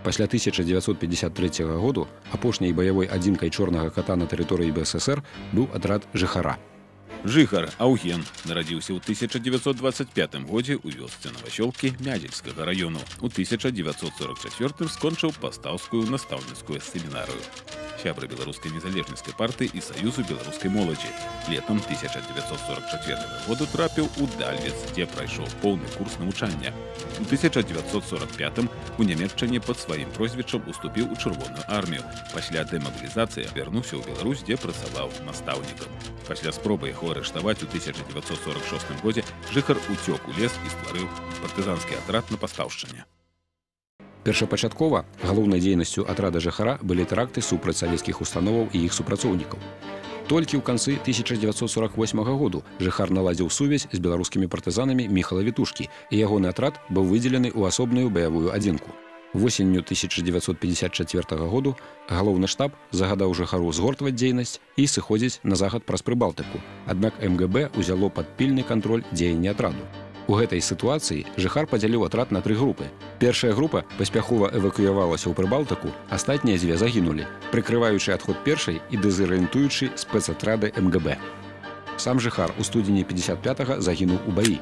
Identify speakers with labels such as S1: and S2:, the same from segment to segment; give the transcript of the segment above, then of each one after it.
S1: Пасля 1953 году апошняй баявой адзінкай чорнага ката на тэрыторыі БССР быў атрад жыхара.
S2: Жыхар Аўген нарадзіўся ў 1925 годзе ў вёсцы Новасёлкі Мядзельскага раёну. У 1944 скончыў пастаўскую настаўніцкую семінарыю. Сябра беларускай незалежніцкай партыі і саюзу беларускай моладзі. Летам 1944 году трапіў у Дальвец, дзе прайшоў поўны курс навучання. У 1945 у Нямецчане пад сваім прозвішчам уступіў у Чырвоную армію. Пасля дэмабілізацыі вярнуўся ў Беларусь, дзе працаваў настаўнікам. Пасля спробы яго арыштаваць у 1946 годзе жыхар уцёк у лес і стварыў партызанскі атрад на Пастаўшчыне.
S1: Першапачаткова галоўнай дзейнасцю атрада жыхара былі тэракты супраць савецкіх установаў і іх супрацоўнікаў. Толькі ў канцы 1948 году жыхар наладзіў сувязь з беларускімі партызанамі Міхала Вітушкі, і ягоны атрад быў выдзелены ў асобную баявую адзінку. Восенню 1954 году галоўны штаб загадаў жыхару згортваць дзейнасць і сыходзіць на захад праз Прыбалтыку. Аднак МГБ узяло пад пільны кантроль дзеянні атраду. У гэтай сітуацыі жыхар падзяліў атрад на 3 групы. Першая група паспяхова эвакуявалася ў Прыбалтыку, астатнія 2 загінулі, прыкрываючы адход першай і дэзарыентуючы спецатрады МГБ. Сам жыхар у студзені 55-го загінуў у баі.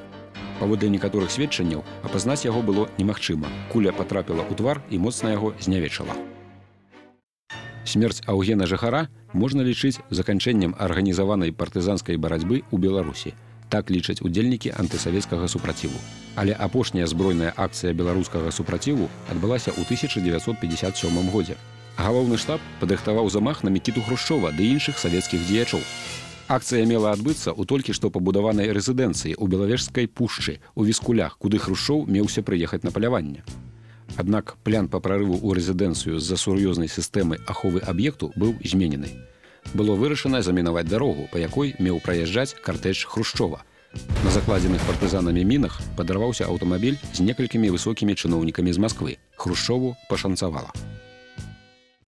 S1: Паводле некаторых сведчанняў, апазнаць яго было немагчыма. Куля патрапіла ў твар і моцна яго знявечала. Смерць Аўгена жыхара можна лічыць заканчэннем арганізаванай партызанскай барацьбы ў Беларусі. Так лічаць удзельнікі антысавецкага супраціву. Але апошняя збройная акцыя беларускага супраціву адбылася ў 1957 годзе. Галоўны штаб падрыхтаваў замах на Мікіту Хрушчова ды іншых савецкіх дзеячоў. Акцыя мела адбыцца ў толькі што пабудаванай рэзідэнцыі ў Белавежскай пушчы у Віскулях, куды Хрушчоў меўся прыехаць на паляванне. Аднак план па прарыву ў рэзідэнцыю з-за сур'ёзнай сістэмы аховы аб'екту быў зменены. Было вырашана замінаваць дарогу, па якой меў праязджаць картэж Хрушчова. На закладзеных партызанамі мінах падарваўся аўтамабіль з некалькімі высокімі чыноўнікамі з Масквы. Хрушчову пашанцавала.